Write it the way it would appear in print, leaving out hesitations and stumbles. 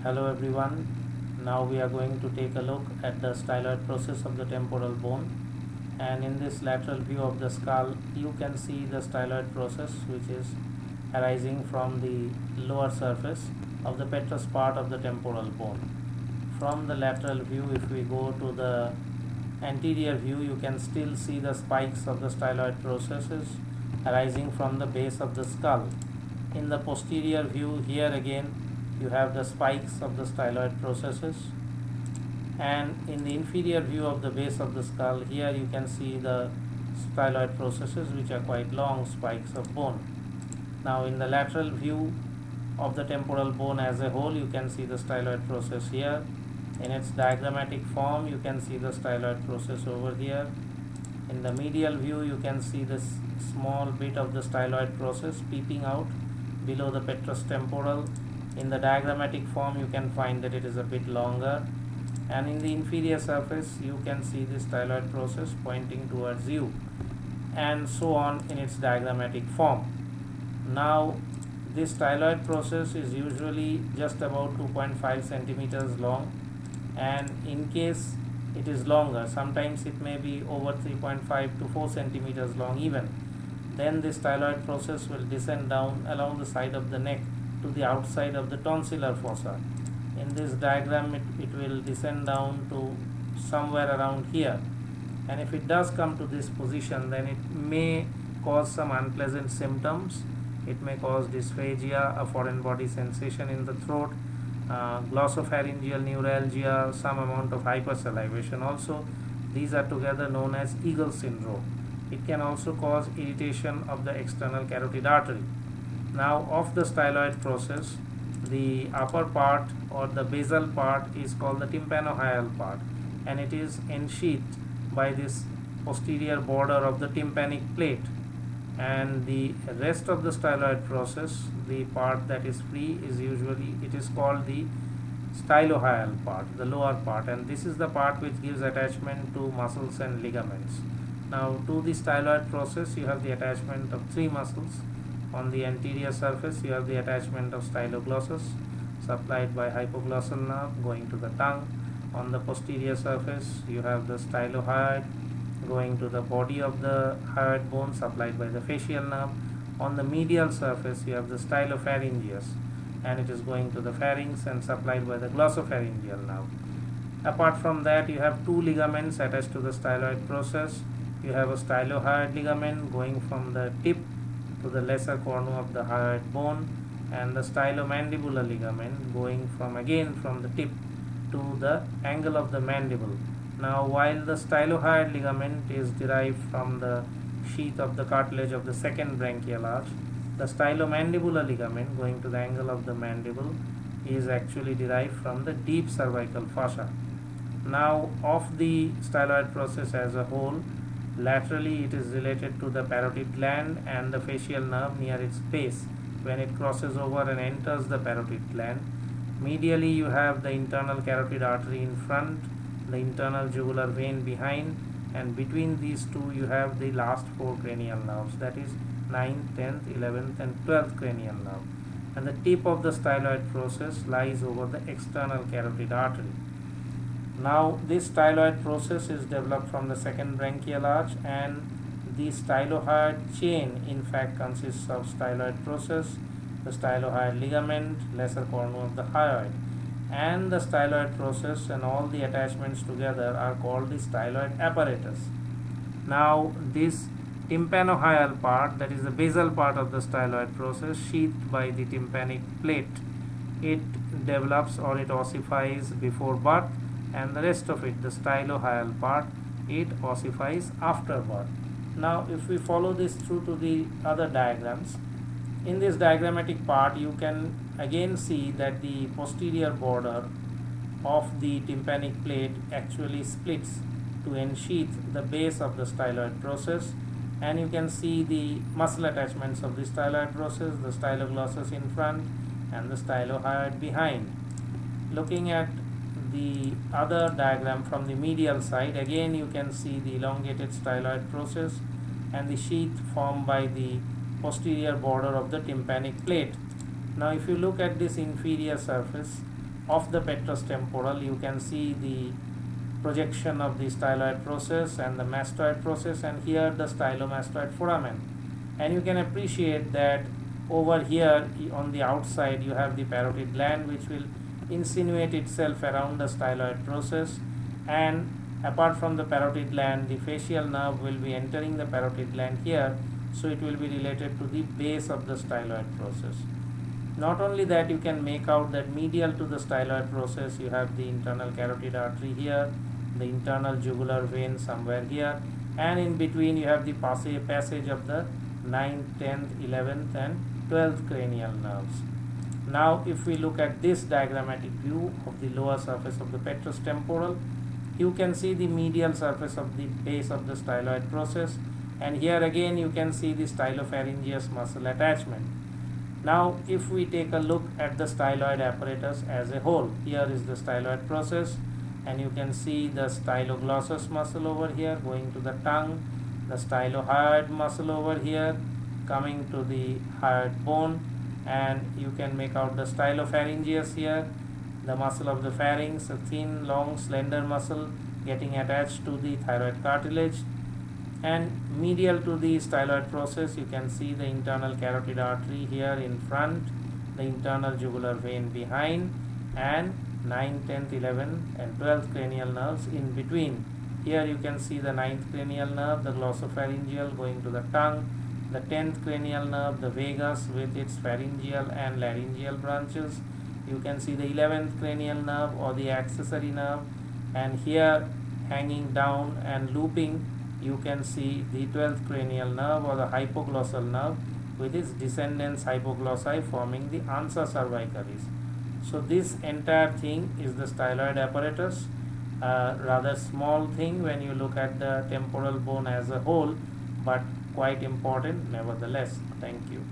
Hello everyone. Now we are going to take a look at the styloid process of the temporal bone, and in this lateral view of the skull you can see the styloid process which is arising from the lower surface of the petrous part of the temporal bone. From the lateral view, if we go to the anterior view, you can still see the spikes of the styloid processes arising from the base of the skull. In the posterior view, here again you have the spikes of the styloid processes, and in the inferior view of the base of the skull, here you can see the styloid processes which are quite long spikes of bone. Now in the lateral view of the temporal bone as a whole, you can see the styloid process here. In its diagrammatic form, you can see the styloid process over here. In the medial view, you can see this small bit of the styloid process peeping out below the petrous temporal. In the diagrammatic form, you can find that it is a bit longer, and in the inferior surface you can see the styloid process pointing towards you, and so on in its diagrammatic form. Now this styloid process is usually just about 2.5 centimeters long, and in case it is longer, sometimes it may be over 3.5 to 4 centimeters long even, then the styloid process will descend down along the side of the neck to the outside of the tonsillar fossa. In this diagram it will descend down to somewhere around here, and if it does come to this position, then it may cause some unpleasant symptoms. It may cause dysphagia, a foreign body sensation in the throat, glossopharyngeal neuralgia, some amount of hypersalivation also. These are together known as eagle syndrome. It can also cause irritation of the external carotid artery. Now of the styloid process, the upper part or the basal part is called the tympanohyal part, and it is ensheathed by this posterior border of the tympanic plate, and the rest of the styloid process, the part that is free, is called the stylohyal part, the lower part, and this is the part which gives attachment to muscles and ligaments. Now to the styloid process you have the attachment of three muscles. On the anterior surface you have the attachment of styloglossus supplied by hypoglossal nerve going to the tongue. On the posterior surface you have the stylohyoid going to the body of the hyoid bone supplied by the facial nerve. On the medial surface you have the stylopharyngeus, and it is going to the pharynx and supplied by the glossopharyngeal nerve. Apart from that, you have two ligaments attached to the styloid process. You have a stylohyoid ligament going from the tip to the lesser corner of the hyoid bone, and the stylomandibular ligament going from the tip to the angle of the mandible. Now while the stylohyoid ligament is derived from the sheath of the cartilage of the second branchial arch, the stylomandibular ligament going to the angle of the mandible is actually derived from the deep cervical fossa. Now of the styloid process as a whole, laterally it is related to the parotid gland and the facial nerve near its base when it crosses over and enters the parotid gland. Medially you have the internal carotid artery in front, the internal jugular vein behind, and between these two you have the last four cranial nerves, that is 9th, 10th, 11th and 12th cranial nerve, and the tip of the styloid process lies over the external carotid artery. Now this styloid process is developed from the second branchial arch, and the stylohyoid chain in fact consists of styloid process, the stylohyoid ligament, lesser cornu of the hyoid, and the styloid process, and all the attachments together are called the styloid apparatus. Now this tympanohyal part, that is the basal part of the styloid process sheathed by the tympanic plate, it develops or it ossifies before birth, and the rest of it, the stylohyal part, it ossifies after birth. Now if we follow this through to the other diagrams, in this diagrammatic part you can again see that the posterior border of the tympanic plate actually splits to ensheath the base of the styloid process, and you can see the muscle attachments of the styloid process, the styloglossus in front and the stylohyoid behind. Looking at the other diagram from the medial side, again you can see the elongated styloid process and the sheath formed by the posterior border of the tympanic plate. Now if you look at this inferior surface, of the petrous temporal, you can see the projection of the styloid process and the mastoid process, and here the stylomastoid foramen. And you can appreciate that over here on the outside you have the parotid gland, which will insinuate itself around the styloid process, and apart from the parotid gland, the facial nerve will be entering the parotid gland here, so it will be related to the base of the styloid process. Not only that, you can make out that medial to the styloid process you have the internal carotid artery here, the internal jugular vein somewhere here, and in between you have the passage of the 9th, 10th, 11th and 12th cranial nerves. Now if we look at this diagrammatic view of the lower surface of the petrous temporal, you can see the medial surface of the base of the styloid process, and here again you can see the stylopharyngeus muscle attachment. Now if we take a look at the styloid apparatus as a whole, here is the styloid process, and you can see the styloglossus muscle over here going to the tongue, the stylohyoid muscle over here coming to the hyoid bone, and you can make out the stylopharyngeus here, the muscle of the pharynx, a thin, long, slender muscle getting attached to the thyroid cartilage. And medial to the styloid process, you can see the internal carotid artery here in front, the internal jugular vein behind, and 9th, 10th, 11th and 12th cranial nerves in between. Here you can see the 9th cranial nerve, the glossopharyngeal going to the tongue, the 10th cranial nerve, the vagus with its pharyngeal and laryngeal branches. You can see the 11th cranial nerve or the accessory nerve, and here hanging down and looping you can see the 12th cranial nerve or the hypoglossal nerve with its descendants hypoglossi forming the ansa cervicalis. So this entire thing is the styloid apparatus, rather small thing when you look at the temporal bone as a whole, but quite important nevertheless. Thank you.